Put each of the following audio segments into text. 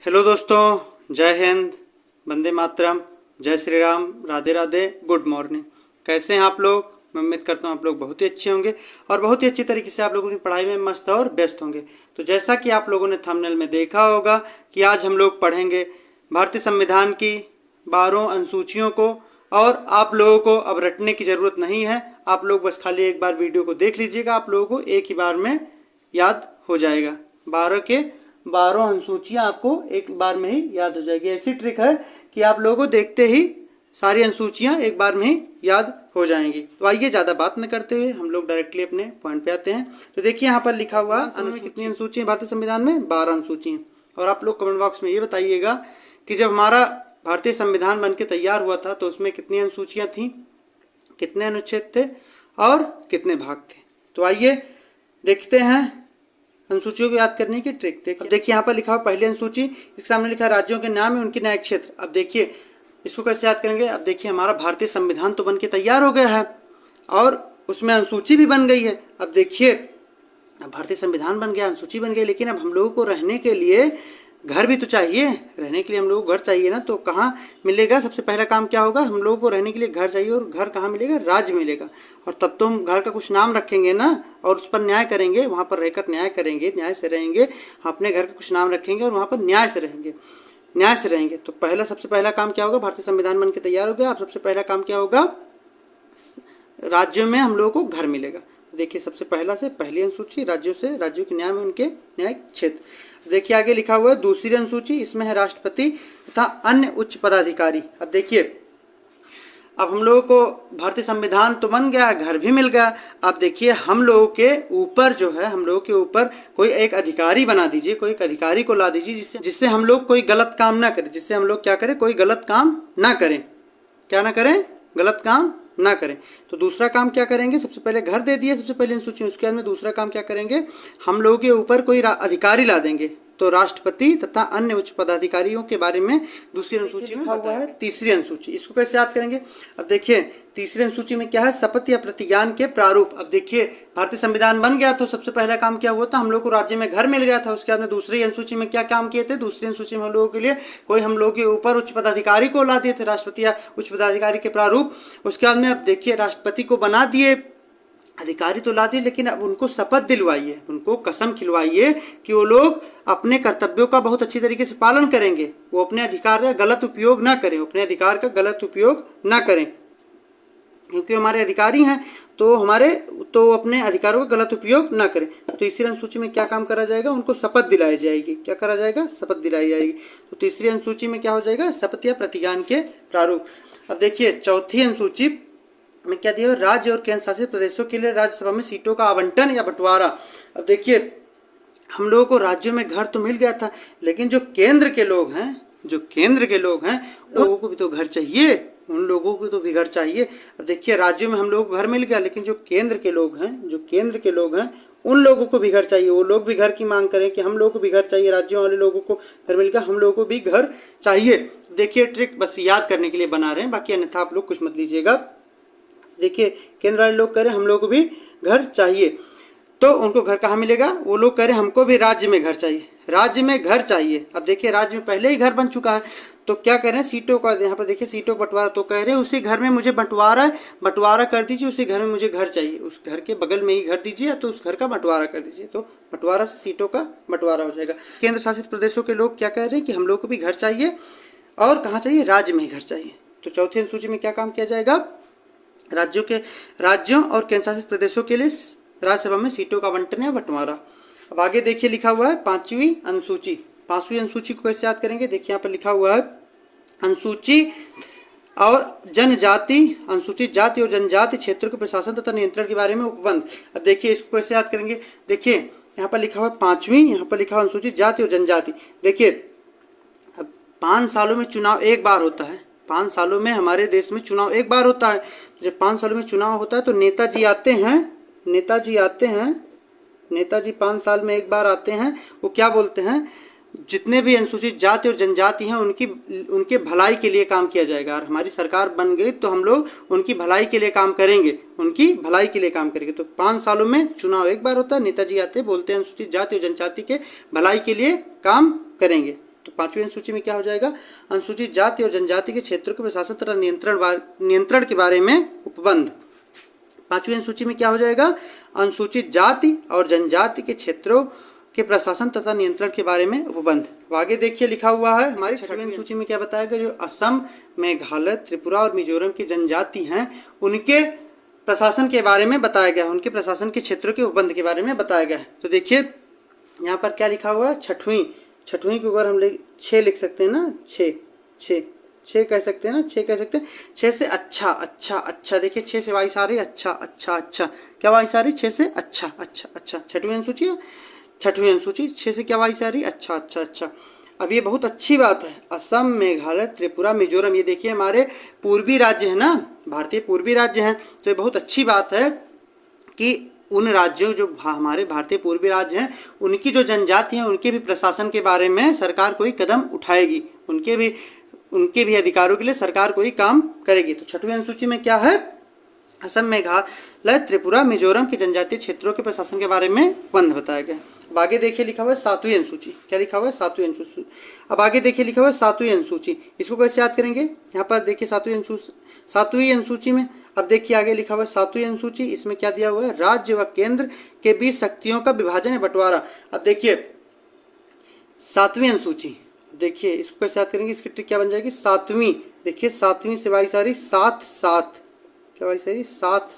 Hello दोस्तों, जय हिंद, वंदे मातरम, जय श्री राम, राधे राधे, गुड मॉर्निंग। कैसे हैं आप लोग? मैं उम्मीद करता हूं आप लोग बहुत ही अच्छे होंगे और बहुत ही अच्छी तरीके से आप लोगों की पढ़ाई में मस्त और व्यस्त होंगे। तो जैसा कि आप लोगों ने थंबनेल में देखा होगा कि आज हम लोग पढ़ेंगे भारतीय संविधान की 12 अनुसूचियों को। और आप लोगों को अब रटने की ज़रूरत नहीं है, आप लोग बस खाली एक बार वीडियो को देख लीजिएगा, आप लोगों को एक ही बार में याद हो जाएगा। 12 के 12 अनुसूचियाँ आपको एक बार में ही याद हो जाएगी। ऐसी ट्रिक है कि आप लोगों को देखते ही सारी अनुसूचियाँ एक बार में ही याद हो जाएंगी। तो आइए ज़्यादा बात न करते हुए हम लोग डायरेक्टली अपने पॉइंट पे आते हैं। तो देखिए यहाँ पर लिखा हुआ कितनी अनुसूचियाँ भारतीय संविधान में? 12 अनुसूचियाँ। और आप लोग कमेंट बॉक्स में ये बताइएगा कि जब हमारा भारतीय संविधान बन के तैयार हुआ था तो उसमें कितनी अनुसूचियाँ थीं, कितने अनुच्छेद थे और कितने भाग थे। तो आइए देखते हैं अनुसूचियों को याद करने की ट्रिक। देखिए यहाँ पर लिखा हुआ पहली अनुसूची, इसके सामने लिखा है राज्यों के नाम है उनके न्यायिक क्षेत्र। अब देखिए इसको कैसे याद करेंगे। अब देखिए हमारा भारतीय संविधान तो बन के तैयार हो गया है और उसमें अनुसूची भी बन गई है। अब देखिए अब भारतीय संविधान बन गया, अनुसूची बन गई, लेकिन अब हम लोगों को रहने के लिए घर भी तो चाहिए। रहने के लिए हम लोगों को घर चाहिए ना, तो कहाँ मिलेगा? सबसे पहला काम क्या होगा? हम लोगों को रहने के लिए घर चाहिए, और घर कहाँ मिलेगा? राज्य मिलेगा। और तब तो हम घर का कुछ नाम रखेंगे ना, और उस पर न्याय करेंगे, वहाँ पर रहकर न्याय करेंगे, न्याय से रहेंगे। अपने घर का कुछ नाम रखेंगे और वहाँ पर न्याय से रहेंगे। तो सबसे पहला काम क्या होगा? भारतीय संविधान बन के तैयार हो गया, अब सबसे पहला काम क्या होगा? राज्यों में हम लोगों को घर मिलेगा। देखिए सबसे पहली अनुसूची राज्यों के न्याय में उनके न्यायिक क्षेत्र। देखिए आगे लिखा हुआ है दूसरी अनुसूची, इसमें है राष्ट्रपति तथा अन्य उच्च पदाधिकारी। अब देखिए अब हम लोगों को भारतीय संविधान तो बन गया, घर भी मिल गया। अब देखिए हम लोगों के ऊपर जो है, हम लोगों के ऊपर कोई एक अधिकारी बना दीजिए, कोई एक अधिकारी को ला दीजिए जिससे हम लोग कोई गलत काम ना करें, जिससे हम लोग क्या करें? कोई गलत काम ना करें। क्या ना करें? गलत काम ना करें। तो दूसरा काम क्या करेंगे? सबसे पहले घर दे दिए सबसे पहले अनुसूची में, उसके बाद में दूसरा काम क्या करेंगे? हम लोगों के ऊपर कोई अधिकारी ला देंगे। तो राष्ट्रपति तथा अन्य उच्च पदाधिकारियों के बारे में दूसरी अनुसूची में हुआ है। तीसरी अनुसूची, इसको कैसे याद करेंगे? अब देखिए तीसरी अनुसूची में क्या है? शपथ या प्रतिज्ञान के प्रारूप। अब देखिए भारतीय संविधान बन गया तो सबसे पहला काम क्या हुआ था? हम लोग को राज्य में घर मिल गया था। उसके बाद में दूसरी अनुसूची में क्या काम किए थे? दूसरी अनुसूची में हम लोगों के लिए कोई हम लोग के ऊपर उच्च पदाधिकारी को ला दिए थे, राष्ट्रपति या उच्च पदाधिकारी के प्रारूप। उसके बाद में अब देखिए राष्ट्रपति को बना दिए, अधिकारी तो ला दिए, लेकिन अब उनको शपथ दिलवाइए, उनको कसम खिलवाइए कि वो लोग अपने कर्तव्यों का बहुत अच्छी तरीके से पालन करेंगे, वो अपने अधिकार का गलत उपयोग ना करें, क्योंकि हमारे अधिकारी हैं तो अपने अधिकारों का गलत उपयोग ना करें। तो तीसरी अनुसूची में क्या काम करा जाएगा? उनको शपथ दिलाई जाएगी। क्या करा जाएगा? शपथ दिलाई जाएगी। तो तीसरी अनुसूची में क्या हो जाएगा? शपथ या प्रतिज्ञान के प्रारूप। अब देखिए चौथी अनुसूची में क्या दिया? राज्य और केंद्र शासित प्रदेशों के लिए राज्यसभा में सीटों का आवंटन या बंटवारा। अब देखिए हम लोगों को राज्यों में घर तो मिल गया था, लेकिन जो केंद्र के लोग हैं लोगों को भी तो घर चाहिए, उन लोगों को तो भी घर चाहिए। अब देखिए राज्यों में हम लोग को घर मिल गया, लेकिन जो केंद्र के लोग हैं उन लोगों को भी घर चाहिए। वो लोग भी घर की मांग करें कि हम लोगों को भी घर चाहिए, राज्यों वाले लोगों को घर मिल गया, हम लोगों को भी घर चाहिए। देखिए ट्रिक बस याद करने के लिए बना रहे हैं, बाकी अन्यथा आप लोग कुछ मत लीजिएगा। देखिए केंद्र वाले लोग कह रहे हैं हम लोग को भी घर चाहिए, तो उनको घर कहाँ मिलेगा? वो लोग कह रहे हैं हमको भी राज्य में घर चाहिए, अब देखिए राज्य में पहले ही घर बन चुका है, तो क्या कह रहे हैं? सीटों का, यहाँ पर देखिए सीटों का बंटवारा। तो कह रहे हैं उसी घर में मुझे बंटवारा कर दीजिए, उसी घर में मुझे घर चाहिए, उस घर के बगल में ही घर दीजिए, तो उस घर का बंटवारा कर दीजिए। तो बंटवारा से सीटों का बंटवारा हो जाएगा। केंद्र शासित प्रदेशों के लोग क्या कह रहे हैं कि हम लोग को भी घर चाहिए, और कहाँ चाहिए? राज्य में ही घर चाहिए। तो चौथी अनुसूची में क्या काम किया जाएगा? राज्यों और केंद्र शासित प्रदेशों के लिए राज्यसभा में सीटों का आवंटन या बंटवारा। अब आगे देखिए लिखा हुआ है पांचवी अनुसूची को कैसे याद करेंगे? देखिए यहाँ पर लिखा हुआ है अनुसूचित जाति और जनजाति क्षेत्रों के प्रशासन तथा नियंत्रण के बारे में उपबंध। अब देखिए इसको कैसे याद करेंगे? देखिए यहाँ पर लिखा हुआ है पांचवी, यहाँ पर लिखा हुआ अनुसूचित जाति और जनजाति। देखिए अब 5 सालों में चुनाव एक बार होता है, 5 सालों में हमारे देश में चुनाव एक बार होता है। जब 5 सालों में चुनाव होता है तो नेताजी आते हैं 5 साल में एक बार आते हैं। वो क्या बोलते हैं? जितने भी अनुसूचित जाति और जनजाति हैं उनके भलाई के लिए काम किया जाएगा, और हमारी सरकार बन गई तो हम लोग उनकी भलाई के लिए काम करेंगे, तो 5 सालों में चुनाव एक बार होता है, नेताजी आते बोलते हैं अनुसूचित जाति और जनजाति के भलाई के लिए काम करेंगे। तो 5वीं अनुसूची में क्या हो जाएगा, अनुसूचित जाति और जनजाति के क्षेत्रों के प्रशासन तथा नियंत्रण के बारे में उपबंध। 5वीं अनुसूची में क्या हो जाएगा, अनुसूचित जाति और जनजाति के क्षेत्रों के प्रशासन तथा नियंत्रण के बारे में उपबंध। अब आगे देखिए लिखा हुआ है हमारी 6वीं अनुसूची में क्या बताया गया, जो असम, मेघालय, त्रिपुरा और मिजोरम की जनजाति हैं उनके प्रशासन के बारे में बताया गया है, उनके प्रशासन के क्षेत्रों के उपबंध के बारे में बताया गया है। तो देखिए यहाँ पर क्या लिखा हुआ है, छठवीं को अगर हम 6 लिख सकते हैं ना, 6 कह सकते हैं ना, 6 कह सकते हैं। 6 से अच्छा, देखिए 6 से वाइस आ रही, अच्छा, क्या वाइस आ रही, 6 से अच्छा। छठवीं अनुसूची 6 से क्या वाइस आ रही, अच्छा। अब ये बहुत अच्छी बात है, असम, मेघालय, त्रिपुरा, मिजोरम, ये देखिए हमारे पूर्वी राज्य है ना, भारतीय पूर्वी राज्य हैं। तो ये बहुत अच्छी बात है कि उन राज्यों जो हमारे भारतीय पूर्वी राज्य हैं उनकी जो जनजाति हैं उनके भी प्रशासन के बारे में सरकार कोई कदम उठाएगी, उनके भी अधिकारों के लिए सरकार कोई काम करेगी। तो 6वीं अनुसूची में क्या है, असम, मेघालय, त्रिपुरा, मिजोरम के जनजातीय क्षेत्रों के प्रशासन के बारे में उपबंध बताया गया। अब आगे देखिए लिखा हुआ है 7वीं अनुसूची, क्या लिखा हुआ है, 7वीं अनुसूची। अब आगे देखिए लिखा हुआ है 7वीं अनुसूची, इसको कैसे याद करेंगे, यहाँ पर देखिए 7वीं अनुसूची में अब देखिए आगे लिखा हुआ है 7वीं अनुसूची, इसमें क्या दिया हुआ है, राज्य व केंद्र के बीच शक्तियों का विभाजन या बंटवारा। अब देखिए 7वीं अनुसूची, देखिए इसको कैसे याद करेंगे, इसकी ट्रिक क्या बन जाएगी, 7वीं, देखिए 7वीं से वाई सारी 7, क्या वाई सारी 7।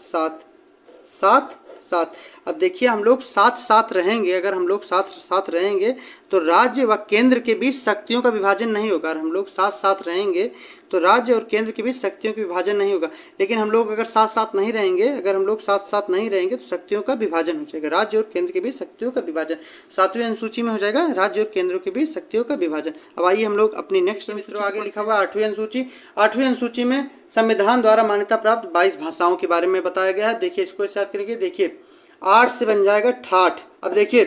अब देखिए हम लोग साथ रहेंगे, अगर हम लोग साथ रहेंगे तो राज्य व केंद्र के बीच शक्तियों का विभाजन नहीं होगा। हम लोग साथ रहेंगे तो राज्य और केंद्र के बीच शक्तियों का विभाजन नहीं होगा। लेकिन हम लोग अगर साथ नहीं रहेंगे, तो शक्तियों का विभाजन हो जाएगा, राज्य और केंद्र के बीच शक्तियों का विभाजन। 7वीं अनुसूची में हो जाएगा राज्य और केंद्रों के बीच शक्तियों का विभाजन। अब आइए हम लोग अपनी नेक्स्ट मित्रों आगे लिखा हुआ 8वीं अनुसूची। 8वीं अनुसूची में संविधान द्वारा मान्यता प्राप्त 22 भाषाओं के बारे में बताया गया है। देखिए इसको याद करेंगे, देखिए 8 से बन जाएगा ठाठ। अब देखिए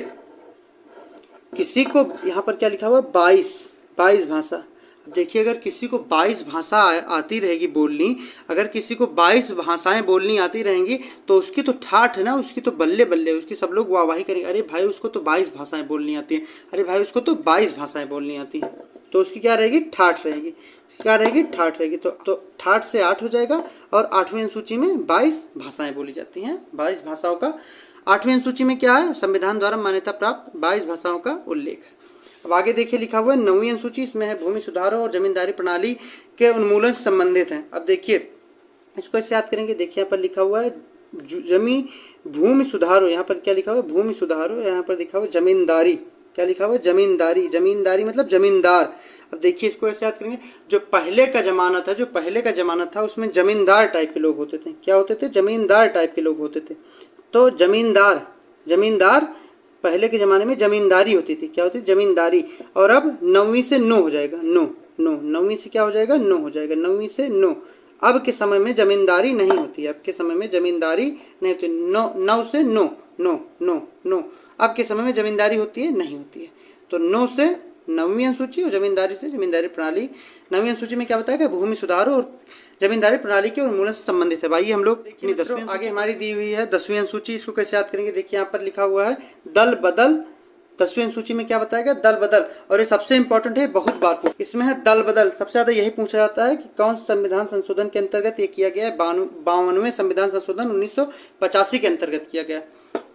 किसी को यहाँ पर क्या लिखा हुआ, 22 भाषा। अब देखिए अगर किसी को 22 भाषा आती रहेगी बोलनी, अगर किसी को 22 भाषाएं बोलनी आती रहेंगी तो उसकी तो ठाठ है ना, उसकी तो बल्ले बल्ले, उसकी सब लोग वाहवाही करेंगे, अरे भाई उसको तो 22 भाषाएं बोलनी आती हैं, अरे भाई उसको तो 22 भाषाएं बोलनी आती हैं। तो उसकी क्या रहेगी, ठाठ रहेगी, क्या रहेगी, ठाठ रहेगी। तो ठाठ से 8 हो जाएगा और 8वीं अनुसूची में 22 भाषाएं बोली जाती हैं, 22 भाषाओं का 8वीं अनुसूची में क्या है, संविधान द्वारा मान्यता प्राप्त 22 भाषाओं का उल्लेख है। अब आगे देखिए लिखा हुआ है 9वीं अनुसूची, इसमें है भूमि सुधारों और जमींदारी प्रणाली के उन्मूलन से संबंधित है। अब देखिए इसको ऐसे याद करेंगे, देखिए यहाँ पर लिखा हुआ है भूमि सुधारों, यहाँ पर क्या लिखा हुआ है, भूमि सुधारों, यहाँ पर लिखा हुआ जमींदारी, क्या लिखा हुआ है, जमींदारी मतलब जमींदार। अब देखिए इसको ऐसे याद करेंगे, जो पहले का जमाना था उसमें जमींदार टाइप के लोग होते थे, क्या होते थे, जमींदार टाइप के लोग होते थे। तो जमींदार पहले के ज़माने में जमींदारी होती थी, क्या होती थी, जमींदारी। और अब 9वीं से 9 हो जाएगा, 9वीं से क्या हो जाएगा, 9 हो जाएगा, 9वीं से 9। अब के समय में जमींदारी नहीं होती, अब के समय में जमींदारी नहीं होती, 9 से 9। अब के समय में जमींदारी होती है, नहीं होती है। तो 9 से 9वीं अनुसूची और जमींदारी से जमींदारी प्रणाली। 9वीं अनुसूची में क्या बताया गया, भूमि सुधार और जमींदारी प्रणाली के उन्मूलन से संबंधित है। भाई हम लोग 10वीं आगे हमारी दी हुई है 10वीं अनुसूची, इसको कैसे याद करेंगे, देखिए यहाँ पर लिखा हुआ है दल बदल। 10वीं अनुसूची में क्या बताया गया, दल बदल। और ये सबसे इंपॉर्टेंट है, बहुत बार इसमें है दल बदल, सबसे ज्यादा यही पूछा जाता है कि कौन संविधान संशोधन के अंतर्गत ये किया गया है। 52वें संविधान संशोधन 1985 के अंतर्गत किया गया,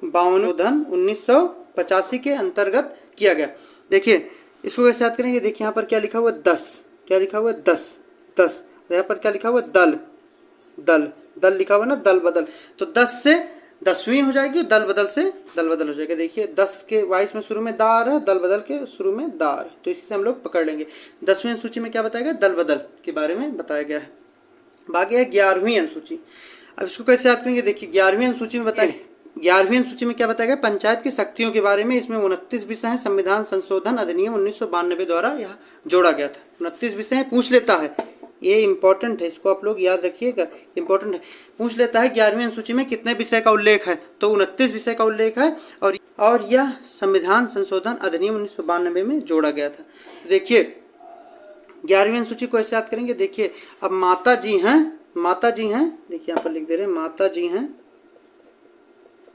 52 1985 के अंतर्गत किया गया। देखिए इसको कैसे याद करेंगे, देखिए यहाँ पर क्या लिखा हुआ, 10, क्या लिखा हुआ, 10। यहाँ पर क्या लिखा हुआ, दल लिखा हुआ ना, दल बदल। तो 10 से 10वीं हो जाएगी, दल बदल से दल बदल हो जाएगा। देखिए 10 के वाइस में शुरू में दार है, दल बदल के शुरू में दार, तो इसी से हम लोग पकड़ लेंगे। 10वीं अनुसूची में क्या बताया गया, दल बदल के बारे में बताया गया है। बाकी है 11वीं अनुसूची। अब इसको कैसे याद करेंगे, देखिए 11वीं अनुसूची में बताया, 11वीं अनुसूची में क्या बताया गया, पंचायत की शक्तियों के बारे में। इसमें 29 विषय हैं, संविधान संशोधन अधिनियम 1992 द्वारा यह जोड़ा गया था। 29 विषय पूछ लेता है, ये इंपॉर्टेंट है, इसको आप लोग याद रखिएगा, इंपॉर्टेंट है, पूछ लेता है 11वीं अनुसूची में कितने विषय का उल्लेख है, तो 29 विषय का उल्लेख है। और यह संविधान संशोधन अधिनियम 1992 में जोड़ा गया था। देखिए 11वीं अनुसूची को ऐसे याद करेंगे, देखिए अब माता जी हैं, देखिए यहाँ पर लिख दे रहे हैं,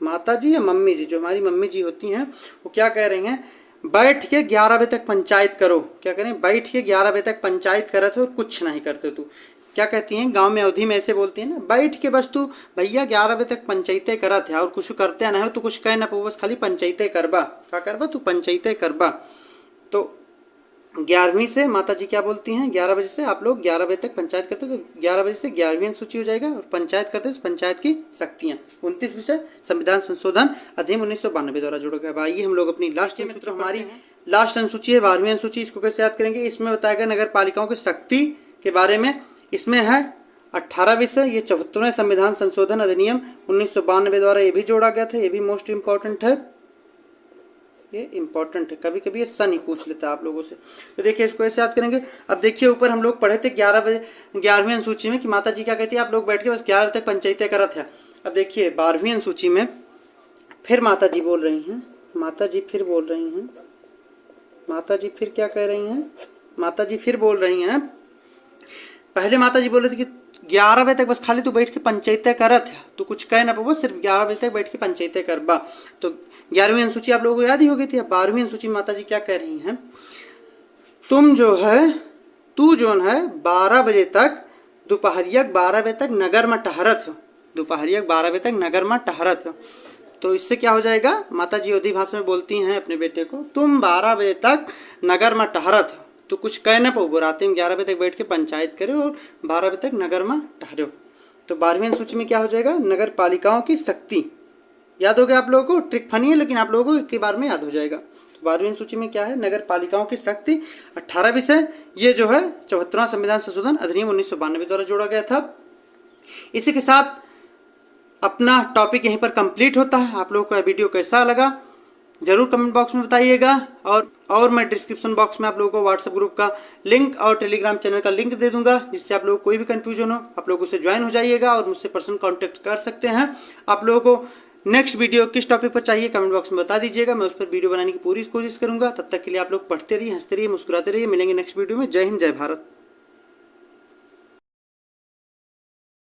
माता जी या मम्मी जी, जो हमारी मम्मी जी होती हैं वो क्या कह रही हैं, बैठ के 11 बजे तक पंचायत करो। क्या करें? बैठ के 11 बजे तक पंचायत करे थे और कुछ नहीं करते तू। क्या कहती हैं गांव में, अवधि में ऐसे बोलती है ना, बैठ के बस तू भैया 11 बजे तक पंचायतें करत है और कुछ करते ना हो तो कुछ कह ना पाओ, बस खाली पंचायतें करबा। क्या करबा? तू पंचायतें करबा। तो 11वीं से माता जी क्या बोलती हैं, 11 बजे से आप लोग 11 बजे तक पंचायत करते, तो 11 बजे से 11वीं अनुसूची हो जाएगा और पंचायत करते तो पंचायत की शक्तियाँ। 29 विषय संविधान संशोधन अधिनियम 1992 द्वारा जोड़ा गया। आइए हम लोग अपनी लास्ट मित्रों, हमारी लास्ट अनुसूची है 12वीं अनुसूची। इसको कैसे याद करेंगे? इसमें बताया गया नगर पालिकाओं की शक्ति के बारे में। इसमें है 18 विषय। ये 74वें संविधान संशोधन अधिनियम 1992 द्वारा ये भी जोड़ा गया था। ये भी मोस्ट इम्पॉर्टेंट है, ये इंपॉर्टेंट है। कभी कभी ये सन ही पूछ लेता है आप लोगों से। तो देखिए इसको ऐसे याद करेंगे। अब देखिए ऊपर हम लोग पढ़े थे 11 बजे 11वीं अनुसूची में कि माता जी क्या कहती है, आप लोग बैठ के बस 11 बजे तक पंचायतें करा था। अब देखिए 12वीं अनुसूची में फिर माता जी बोल रही हैं, माता जी फिर बोल रही हैं, माता जी फिर क्या कह रही हैं, माता जी फिर बोल रही हैं। पहले माता जी बोल रही थी कि 11 बजे तक बस खाली तू बैठ के पंचायतें करत है, तो कुछ कह ना पाओ, सिर्फ 11 बजे तक बैठ के पंचायतें करबा। तो 11वीं अनुसूची आप लोगों को याद ही हो गई थी। अब 12वीं अनुसूची माता जी क्या कह रही हैं, तुम जो है, तू जो है 12 बजे तक दोपहरिया 12 बजे तक नगर में टहरत हो, दोपहरिया 12 बजे तक नगर में टहरत हो। तो इससे क्या हो जाएगा, माता जी अवधी भाषा में बोलती हैं अपने बेटे को, तुम 12 बजे तक नगर में टहरत हो, तो कुछ कह ना पाओ, रात में 11 बजे तक बैठ के पंचायत करो और 12 बजे तक नगर में ठहरो। तो 12वीं अनुसूची में क्या हो जाएगा, नगर पालिकाओं की शक्ति। याद हो गया आप लोगों को? ट्रिक फनी है लेकिन आप लोगों को एक ही बार में याद हो जाएगा। तो 12वीं अनुसूची में क्या है, नगर पालिकाओं की शक्ति। 18 विषय, ये जो है 74वां संविधान संशोधन अधिनियम 1992 द्वारा जोड़ा गया था। इसी के साथ अपना टॉपिक यहीं पर कंप्लीट होता है। आप लोगों को यह वीडियो कैसा लगा जरूर कमेंट बॉक्स में बताइएगा, और मैं डिस्क्रिप्शन बॉक्स में आप लोगों को व्हाट्सएप ग्रुप का लिंक और टेलीग्राम चैनल का लिंक दे दूंगा, जिससे आप लोगों को कोई भी कंफ्यूजन हो आप लोग उससे ज्वाइन हो जाइएगा और मुझसे पर्सनल कांटेक्ट कर सकते हैं। आप लोगों को नेक्स्ट वीडियो किस टॉपिक पर चाहिए कमेंट बॉक्स में बता दीजिएगा, मैं उस पर वीडियो बनाने की पूरी कोशिश करूंगा। तब तक के लिए आप लोग पढ़ते रहिए, हंसते रहिए, मुस्कुराते रहिए। मिलेंगे नेक्स्ट वीडियो में। जय हिंद, जय भारत।